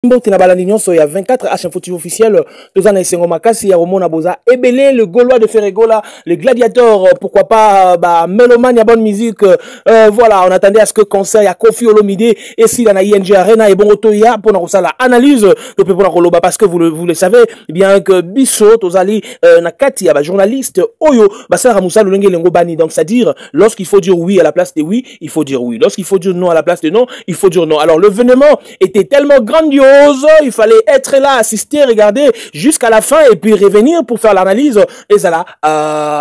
Mbote na balandi nyonso ya 24 H Info officiel toza na esengo makasi ya Romona Boza Ebele, le Gaulois de Ferregola, le gladiateur, pourquoi pas mélomane ya bonne musique. Voilà, on attendait à ce que concert ya Koffi Olomide et si la na ING Arena et bon auto ya pour na la analyse de pour na parce que vous le savez bien que biso tozali na kati ya ba journaliste oyo basara musa lolenge lengo bani, donc c'est-à-dire lorsqu'il faut dire oui à la place de oui, il faut dire oui, lorsqu'il faut dire non à la place de non, il faut dire non. Alors le l'événement était tellement grandiose, il fallait être là, assister, regarder jusqu'à la fin et puis revenir pour faire l'analyse. Et ça là,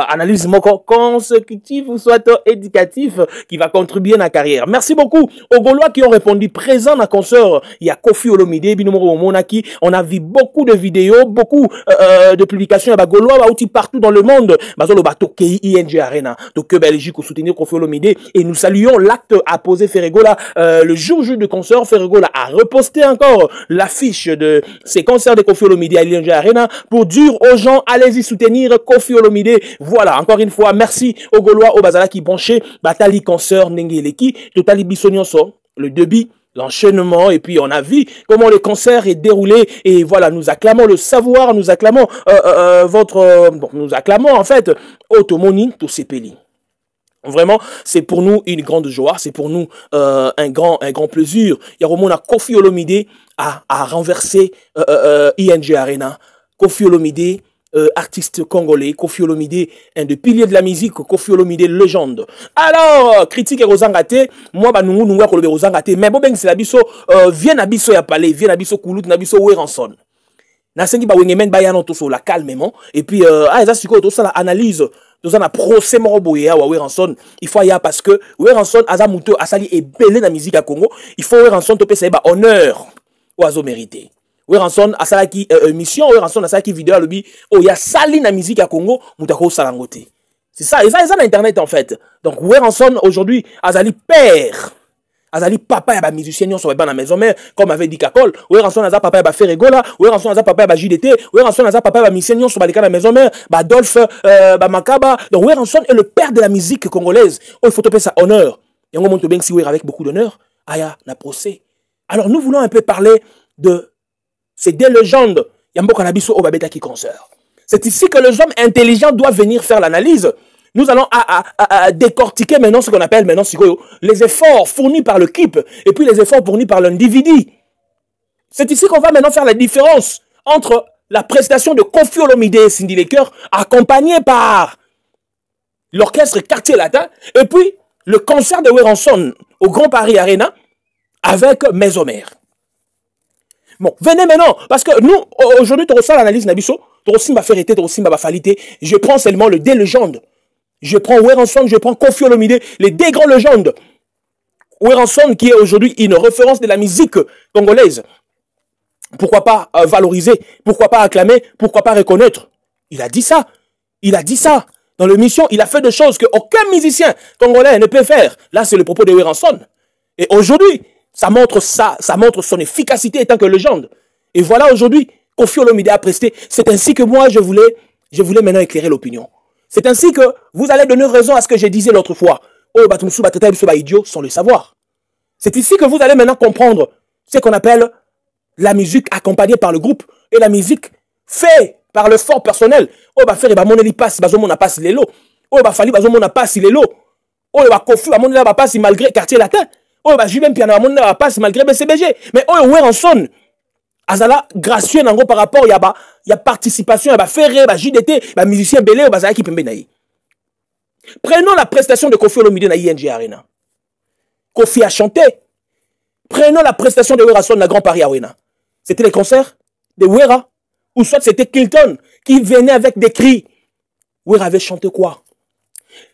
analyse consécutive ou soit éducatif qui va contribuer à la carrière. Merci beaucoup aux Gaulois qui ont répondu présent dans le concert. Il y a Koffi Olomide, Binomoro Monaki. On a vu beaucoup de vidéos, beaucoup de publications. Il y a Gaulois partout dans le monde. Bazolo bato ING Arena, donc Belgique pour soutenir Koffi Olomide. Et nous saluons l'acte à poser Ferregola le jour de concert. Ferregola a reposté encore l'affiche de ces concerts de Koffi Olomide à l'ING Arena pour dire aux gens, allez-y soutenir Koffi Olomide. Voilà, encore une fois, merci aux Gaulois, aux Bazala qui branchaient Batali concert Nengeleki, Totali Bissonionso, le débit, l'enchaînement, et puis on a vu comment le concert est déroulé, et voilà, nous acclamons le savoir, nous acclamons nous acclamons en fait Otomoni Tosepeli. Vraiment, c'est pour nous une grande joie, c'est pour nous un grand plaisir. Il y a vraiment Koffi Olomide à renverser ING Arena. Koffi Olomide, artiste congolais, Koffi Olomide, un des piliers de la musique, Koffi Olomide, légende. Alors, critique et Rosangate, moi, nous kolobé Rosangate, mais bon, c'est la biso, viens à biso ya palais, viens à biso koulout, na biso Weranson. Na sengi ba wengemen ba yanon toso la calmement, et puis, ça c'est tout ça la analyse. Nous avons un procès moroboye à Weranson. Il faut y aller parce que Weranson a muto asali et belé la musique à Congo. Il faut Weranson te payer honneur oiseau mérité. Weranson a sala qui mission, Weranson a sala qui vidéo à l'obi. Oh, il y a sali la musique à Congo, moutako salangote. C'est ça, et ça l'internet en fait. Donc Weranson aujourd'hui azali père. Azali papa ya ba musicien sur ba na maison mère comme avait dit Kakol, Weranson aza papa ya ba Ferregola, Weranson aza papa ya ba JDT, Weranson aza papa ya ba musicien sur ba na maison mère, ba Adolphe ba Makaba. Donc Weranson est le père de la musique congolaise. Oh, il faut te payer sa honneur. Yango monte bien si avec beaucoup d'honneur. Aya na procès. Alors nous voulons un peu parler de ces deux légendes. Yambo Kanabiso Obabeta qui concert. C'est ici que les hommes intelligents doivent venir faire l'analyse. Nous allons décortiquer maintenant ce qu'on appelle maintenant les efforts fournis par l'équipe et puis les efforts fournis par l'individu. C'est ici qu'on va maintenant faire la différence entre la prestation de Koffi Olomide et Cindy Lecoeur accompagné par l'orchestre Quartier Latin et puis le concert de Weranson au Grand Paris Arena avec Mesomer. Bon, venez maintenant, parce que nous, aujourd'hui, tu reçois l'analyse Nabiso, tu reçois ma ferité, tu reçois ma falité. Je prends seulement le deux légendes. Je prends Weranson, je prends Koffi Olomide, les deux grandes légendes. Weranson qui est aujourd'hui une référence de la musique congolaise. Pourquoi pas valoriser, pourquoi pas acclamer, pourquoi pas reconnaître. Il a dit ça. Il a dit ça. Dans l'émission, il a fait des choses qu'aucun musicien congolais ne peut faire. Là, c'est le propos de Weranson. Et aujourd'hui, ça montre son efficacité en tant que légende. Et voilà aujourd'hui, Koffi Olomide a presté. C'est ainsi que moi, je voulais maintenant éclairer l'opinion. C'est ainsi que vous allez donner raison à ce que je disais l'autre fois. Oh, Batumsu, Batata, Biso, idiot, sans le savoir. C'est ici que vous allez maintenant comprendre ce qu'on appelle la musique accompagnée par le groupe et la musique faite par le fort personnel. Oh, faire mon eli passe, bazo mon a passe les lots. Oh, fali bazo mon a passe les lots. Oh, Koffi, mon a passe malgré Quartier Latin. Oh, Jubem Piana, mon a passe malgré BCBG. Mais oh, Weranson. Azala gracieux nango par rapport il y a participation, il y a Ferré, il y a JDT, il y a musicien belé, il y a qui pembe naï. Prenons la prestation de Koffi Olomide na ING Arena. Koffi a chanté. Prenons la prestation de Weranson na Grand Paris Arena. C'était les concerts de Wera ou soit c'était Kilton qui venait avec des cris. Wera avait chanté quoi?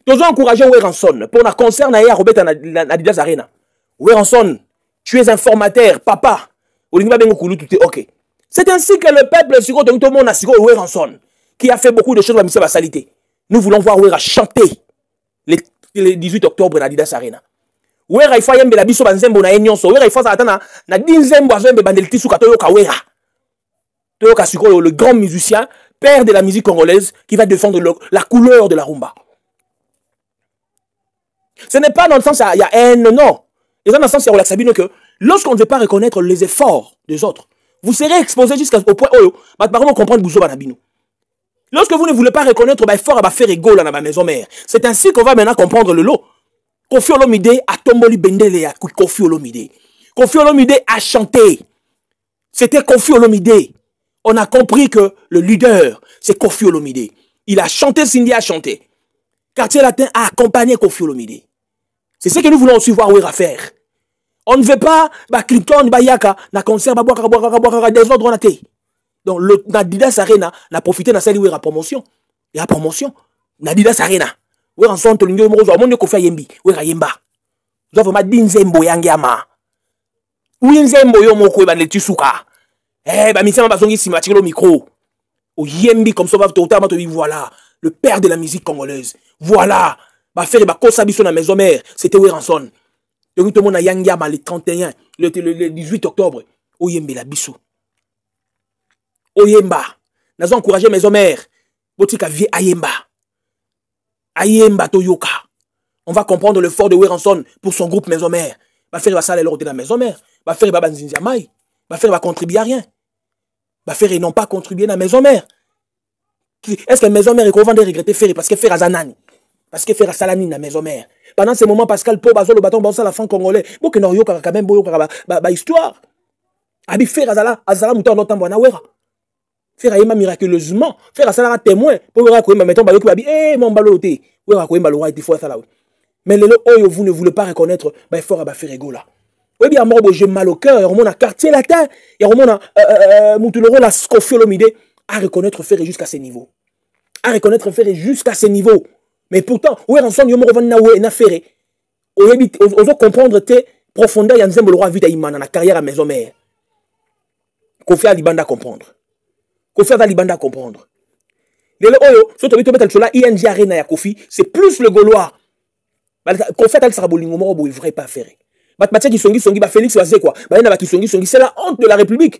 Nous avons encouragé Weranson pour un concert na Robert na Adidas Arena. Weranson, tu es un formateur, papa. Ok. C'est ainsi que le peuple Weranson, qui a fait beaucoup de choses dans la salité. Nous voulons voir Wera chanter le 18 octobre dans Adidas Arena. Wera il faut yembe la biso banzembo na enyonso. Wera il faut atana na dinzembo azembe bandelti suka toyoka Wera. Toyoka siko le grand musicien, père de la musique congolaise qui va défendre la couleur de la rumba. Ce n'est pas dans le sens il y a haine, non. Et dans le sens il y a que lorsqu'on ne veut pas reconnaître les efforts des autres, Vous serez exposé jusqu'au point où vous comprendre Bouzo Banabino. Lorsque vous ne voulez pas reconnaître, il faut faire égale dans ma maison mère. C'est ainsi qu'on va maintenant comprendre le lot. Kofi Olomide a tomboli bendele à Kofi Olomide. Kofi Olomide a chanté. C'était Kofi Olomide. On a compris que le leader, c'est Kofi Olomide. Il a chanté, Cindy a chanté. Quartier Latin a accompagné Kofi Olomide. C'est ce que nous voulons aussi voir Ouera faire. On ne veut pas Clinton, Yaka, na concert, des ordres na té. Donc, le Nadidas Arena n'a profité de cette Ouera promotion. Il y a promotion. Nadidas Arena. Ouera en son, Tolingo, Morozo, Amonde Kofi Yembi. Ouera Yemba. Nous avons dit Nzembo Yangiama. Oui, Nzembo Yomoko, le Tisuka. Misema Basongi Simatiro micro. Au Yembi, comme ça, voilà. Le père de la musique congolaise. Voilà. Faire Kosabiso na maison mère. C'était Oueranson. Donc, tout le monde a Yangiama le 31, le 18 octobre. Oyembe la biso. Oyemba. Nous avons encouragé maison mère. Botika vie Ayemba. Ayemba Toyoka. On va comprendre le fort de Oueranson pour son groupe maison mère. Va faire ça l'ordre de la maison mère. Va faire Babanzinzia Mai. Va faire contribuer à rien. Va faire et non pas contribuer à la maison mère. Est-ce que la maison mère est qu'on va regretter faire parce que faire à Zanani? Parce que faire à Salani la maison mère. Pendant ce moment, Pascal Po, Bazo, le bâton, Bansa, la fin congolais. Bon, que Norio, quand même, histoire. Abi faire à Zala, Mouton, Notan, Bonawera. Faire à Yema miraculeusement. Faire à Salara témoin. Pour voir quoi, mettons, Bayo, Babi, mon baloté. Oui, à quoi, Baloura, il faut ça là. Mais le Oyo, vous ne voulez pas reconnaître, bah, fort à faire ego là. Oui, bien, moi, j'ai mal au cœur. Il y a un quartier latin. Il y a un Moutuloro, la Kofi Olomide, à reconnaître faire jusqu'à ce niveau. À reconnaître faire jusqu'à ce niveau. Mais pourtant, Oueranson, yomo revanna ou na ferré. Oso comprendre tes profondeurs, yanzem le roi vite imana na carrière à maison mère. Kofi Alibanda comprendre. Kofi Alibanda comprendre. Le oyo, surtout tu mettre chola ING Arena ya Kofi, c'est plus le Gaulois. Kofi Al Sarabolingo mo bo vrai pas faire. Mathieu Kisongi ba Félix Oazé quoi. Ba na ba Kisongi, c'est la honte de la République.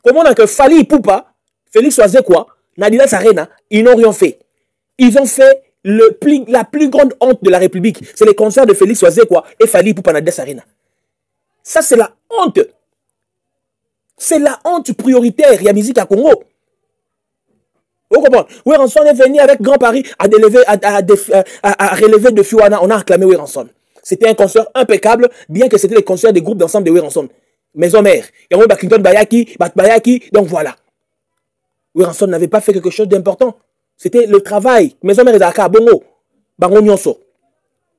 Comment on a que Fali Poupa, Félix Oazé quoi, Nadidas Arena, ils n'ont rien fait. Ils ont fait la plus grande honte de la République. C'est les concerts de Félix Oazé quoi et Fali Poupa Nadidas Arena. Ça c'est la honte. C'est la honte prioritaire. Il y a musique à Congo. Vous comprenez? Oueranson est venu avec Grand Paris à relever de Fiwana. On a acclamé Oueranson. C'était un concert impeccable, bien que c'était les concerts des groupes d'ensemble de Oueranson. Maison mère. Il y a Clinton Bayaki, Bayaki. Donc voilà. Oueranson n'avait pas fait quelque chose d'important. C'était le travail. Maison mère Ezaka, Bongo. Bango Nyonso.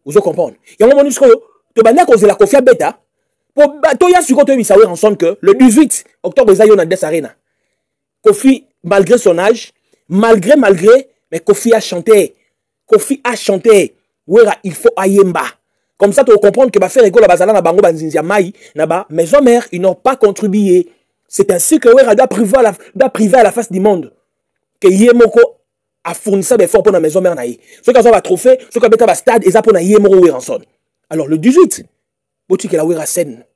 Vous comprenez? Il y a un moment où tu vas la Kofi Beta. Pour Toya Sukoto Misawe ensemble que le 18 octobre, ils ont Nadidas Arena. Kofi, malgré son âge, malgré, mais Kofi a chanté. Kofi a chanté. Ouera, il faut Ayemba. Comme ça, tu vas comprendre que faire égale à Bazala, na Bango, Banzinzia Mai, na maison mère, ils n'ont pas contribué. C'est ainsi que Ouera doit priver à la face du monde. Que Yemoko a fourni ça d'efforts pour la maison mère. Ceux qui ont un trophée, ceux qui ont un stade, ils ont pour Yemoko Oueranson. Alors, le 18, Boti que la Ouera scène.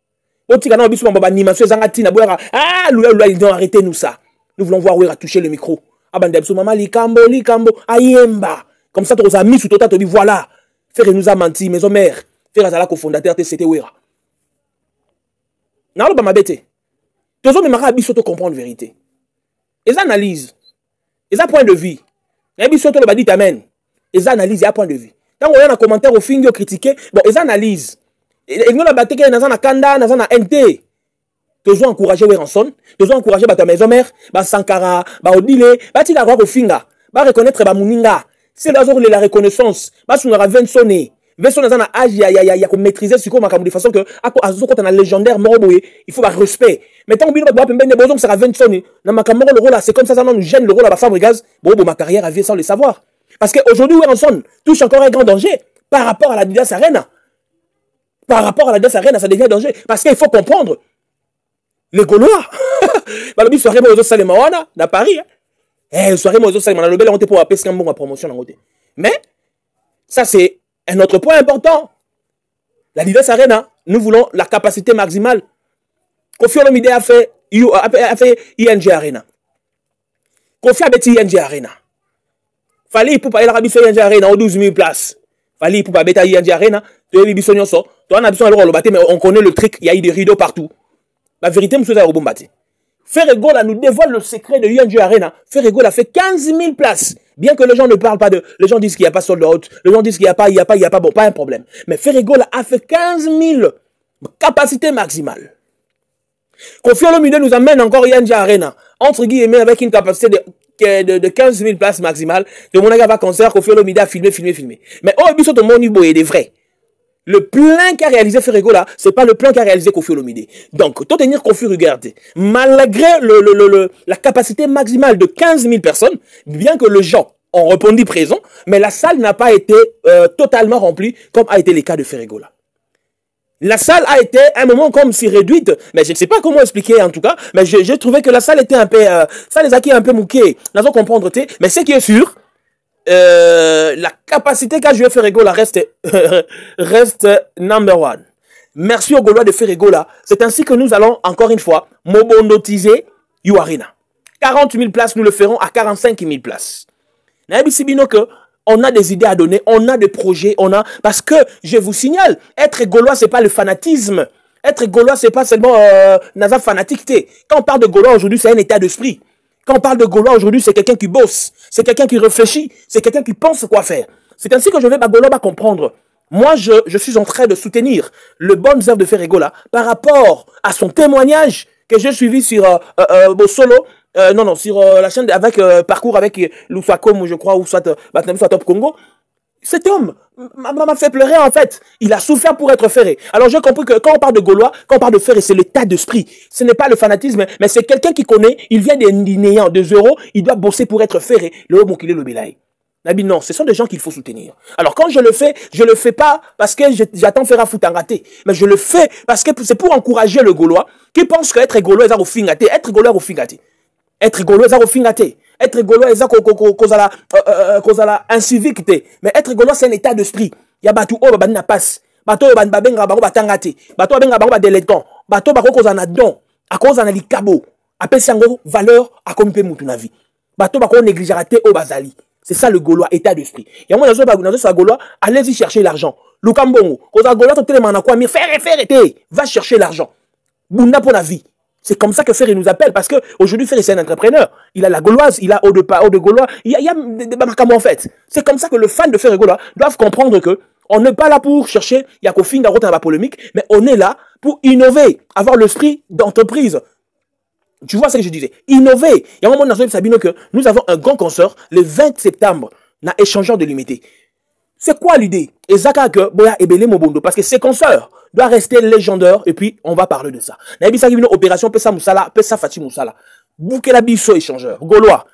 Boti que la Ouera animation, ils ont arrêté nous ça. Nous voulons voir Ouera toucher le micro. Abandebso maman, Likambo, Ayemba. Comme ça, tu as mis sous ton tas, tu dis voilà. Faire nous a menti, maison mère. Faire Azala cofondateur, c'était Ouera. Non, pas ma bête. Tous les gens ne sont comprendre la vérité. Ils analysent. Ils ont point de vue. Ils sont le dit amen. Ils analysent, ils ont point de vue. Quand on a un commentaire au fin, ils critiquent, bon, ils analysent. Ils ont la bataille, ils ont un Kanda, ils ont un NT. Tous ont encouragé Oueranson, tous ont encouragé ta maison mère, Sankara, Odile, Tika au finga, reconnaître Mouninga. C'est la reconnaissance. On a 20 sonné. 20 sonné dans l'âge, il y a maîtriser ce qu'on a de façon que, quand on a légendaire, il faut un respect. Mais tant que on a 20 sonné, le rôle c'est comme ça, ça nous gêne le rôle à la Fabrigaz. Bon, ma carrière a vie sans le savoir. Parce qu'aujourd'hui, Oueranson touche encore un grand danger par rapport à la Nadidas Arena. Par rapport à la Nadidas Arena, ça devient un danger. Parce qu'il faut comprendre. Les Gaulois, la soirée aux Salemawana, à Paris. Soirée aux Salemawana, le bel on pour appeler ce bon promotion en côté. Mais, ça c'est un autre point important. La Nadidas Arena, nous voulons la capacité maximale. Kofi Olomide a fait ING Arena. Kofi a bêti ING Arena. Fallait pour pas aller ING Arena aux 12 000 places. Fallait pour pas bêter ING Arena. Tu as vu Bissonioso. Tu as besoin de le bâtir, mais on connaît le truc. Il y a eu des rideaux partout. La vérité, monsieur Zarobombati. Ferregola nous dévoile le secret de UNJ Arena. Ferregola fait 15 000 places. Bien que les gens ne parlent pas de... Les gens disent qu'il n'y a pas sold out. Les gens disent qu'il n'y a pas, bon, pas un problème. Mais Ferregola a fait 15 000 capacité maximale. Kofi Olomide nous amène encore UNJ Arena. Entre guillemets, avec une capacité de 15 000 places maximales. De Monaga va concert, Kofi Olomide a filmé. Mais oh, il tout le monde est des vrais. Le plein qu'a réalisé Ferregola, c'est pas le plein qu'a réalisé Kofi Olomide. Donc, tout tenir Kofi, regardez, malgré la capacité maximale de 15 000 personnes, bien que les gens ont répondu présent, mais la salle n'a pas été totalement remplie, comme a été le cas de Ferregola. La salle a été à un moment comme si réduite, mais je ne sais pas comment expliquer en tout cas, mais j'ai trouvé que la salle était un peu, ça les a qui un peu mouqués, nous allons comprendre, mais ce qui est sûr, la capacité qu'a joué Ferregola reste number one. Merci aux Gaulois de Ferregola. C'est ainsi que nous allons, encore une fois, mobondotiser Arena. 40 000 places, nous le ferons à 45 000 places. On a des idées à donner, on a des projets, parce que, je vous signale, être Gaulois, c'est pas le fanatisme. Être Gaulois, c'est pas seulement Naza fanatique. Quand on parle de Gaulois aujourd'hui, c'est un état d'esprit. Quand on parle de Gaulois aujourd'hui, c'est quelqu'un qui bosse, c'est quelqu'un qui réfléchit, c'est quelqu'un qui pense quoi faire. C'est ainsi que je vais Gaulois comprendre. Moi, je suis en train de soutenir le bon œuvre de Ferregola par rapport à son témoignage que j'ai suivi sur Solo, sur la chaîne avec Parcours avec Luswakom, je crois, ou soit Top Congo. Cet homme m'a fait pleurer en fait. Il a souffert pour être ferré. Alors j'ai compris que quand on parle de Gaulois, quand on parle de ferré, c'est l'état d'esprit. Ce n'est pas le fanatisme, mais c'est quelqu'un qui connaît, il vient des néants, de zéro, il doit bosser pour être ferré. Le homme qu'il est le bélaï. Nabi, non, ce sont des gens qu'il faut soutenir. Alors quand je le fais pas parce que j'attends faire un foot en raté. Mais je le fais parce que c'est pour encourager le Gaulois qui pense qu'être Gaulois est au fingaté. Être Gaulois au fingaté. Être Gaulois est au fingaté. Être Gaulois est cause la incivique. Mais être Gaulois, c'est un état d'esprit. Il y a batu o babani na passe. Bato babenga bango batangate. Bato babenga bango badelégan. Bato bako cause na don. A cause na likabo. Appelle sango valeur à comme pe mutu na vie. Bato bako négligeraté au bazali. C'est ça le Gaulois, état d'esprit. Il y a moi dans ce Gaulois, allez-y chercher l'argent. Lukambongo, cause Gaulois ton téléman quoi, mais faire, va chercher l'argent. Bunda pour la vie. C'est comme ça que Ferry nous appelle, parce qu'aujourd'hui, Ferry, c'est un entrepreneur. Il a la Gauloise, il a Eau de Gaulois, il y a des Bamakamois en fait. C'est comme ça que le fan de Ferry Gaulois doivent comprendre que on n'est pas là pour chercher, il y a qu'au fin dans la polémique, mais on est là pour innover, avoir l'esprit d'entreprise. Tu vois ce que je disais? Innover. Il y a un moment dans Sabino que nous avons un grand concert le 20 septembre, na échangeur de limité. C'est quoi l'idée? Et Zaka que Boya Ebele Mobondo, parce que ces concerts doivent rester légendaires, et puis on va parler de ça. Naïbisa qui vient opération Pessa Moussala, Pessa Fati Moussala. Boukela Bisso échangeur. Gaulois.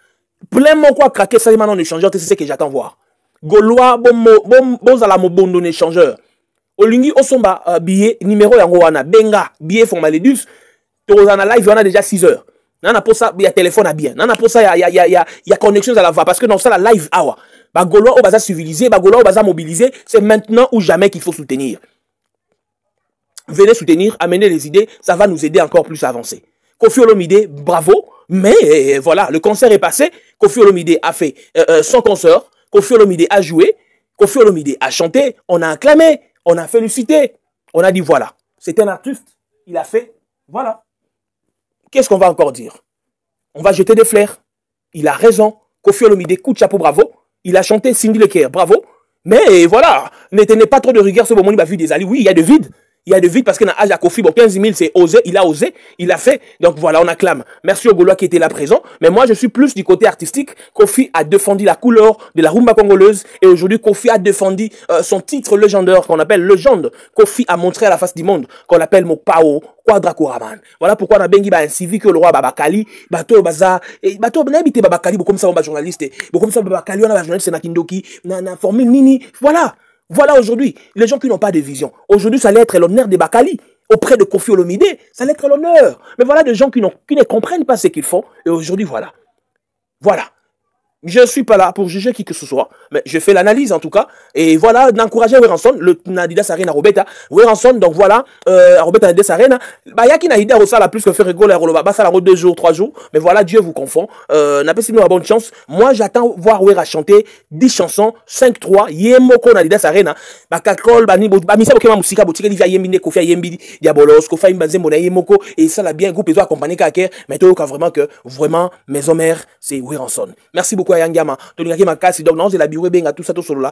Plein mon quoi craquer ça maintenant échangeur, c'est ce que j'attends voir. Gaulois, bon à la Mobondo échangeur. Olingi Osomba billet numéro yangoana benga billet formaledus. Torozana live on a déjà 6 heures. Nana pour ça il y a téléphone à bien. Nana pour ça il y a connexion à la voix parce que dans ça la live hour. Ba Gaulois au bazar civilisé, ba Gaulois au bazar mobilisé, c'est maintenant ou jamais qu'il faut soutenir. Venez soutenir, amener les idées, ça va nous aider encore plus à avancer. Kofi Olomide, bravo, mais voilà, le concert est passé, Kofi Olomide a fait son concert, Kofi Olomide a joué, Kofi Olomide a chanté, on a acclamé, on a félicité, on a dit voilà, c'est un artiste, il a fait, voilà. Qu'est-ce qu'on va encore dire? On va jeter des fleurs. Il a raison. Kofi Olomide, coup de chapeau, bravo. Il a chanté Cindy Leker, bravo. Mais voilà, ne tenez pas trop de rigueur ce moment, il a vu des alliés. Oui, il y a de vide. Il y a de vide parce que dans Aja Kofi, bon, 15 000, c'est osé, il a fait. Donc voilà, on acclame. Merci aux Gaulois qui étaient là présents. Mais moi, je suis plus du côté artistique. Kofi a défendu la couleur de la rumba congolaise. Et aujourd'hui, Kofi a défendu son titre légendaire qu'on appelle légende. Kofi a montré à la face du monde qu'on appelle Mopao Quadracoraman. Voilà pourquoi on a bengi un civil que le roi Babakali, bateau baza, bateau n'habite Babakali, comme ça on va journaliste, comme ça Babakali, on a journaliste Nakindoki, na formule Nini. Voilà. Voilà aujourd'hui, les gens qui n'ont pas de vision. Aujourd'hui, ça allait être l'honneur de Bakali. Auprès de Kofi Olomide, ça allait être l'honneur. Mais voilà des gens qui ne comprennent pas ce qu'ils font. Et aujourd'hui, voilà. Voilà. Je suis pas là pour juger qui que ce soit, mais je fais l'analyse en tout cas. Et voilà, d'encourager Weranson, le Nadidas Arena Robeta. Weranson, donc voilà, Robeta Nadidas Arena. Bah, y'a qui n'a idée à ça la plus que faire rigoler à Roloba. Bah, ça la 2 jours, 3 jours. Mais voilà, Dieu vous confond. N'a pas si nous la bonne chance. Moi, j'attends voir Wera chanter 10 chansons, 5-3, Yemoko Nadidas Arena. Bah, Kakol, bah, Nibo, bah, Misa Bokema Musika, Botika, Livia Yembine, Kofia Yembi, Diabolos, Kofa Imbanze, Mona Yemoko. Et ça l'a bien, groupe, ils ont accompagné Kaker. Mais tout, vraiment que, vraiment, mes homères, c'est Weranson. Merci beaucoup. Yangama to ngaki makasi donc non c'est la biwe benga tout ça tout solo là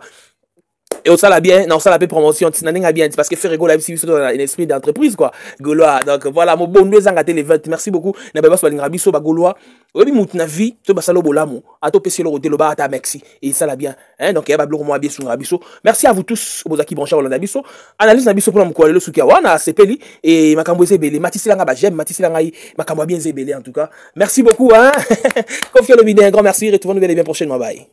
et on ça la bien non ça la paix promotion tinanga bien parce que faire rigoler aussi dans un esprit d'entreprise quoi goloa donc voilà mon bon deux ans à télé 20 merci beaucoup na ba so linga biso ba goloa obi mutu na vie to basalo bolamu ato pesi lo hôtel ba ta merci et ça la bien hein donc ya ba bloko mo bien sur biso merci à vous tous bozaki branché Olanda biso analyse na biso pour mo le suki wana sepeli et makambo ezebele matisi langa ba j'aime matisi langa makambo bien zebele en tout cas merci beaucoup hein confiez le vidéo un grand merci retrouvons-nous bien prochainement bye.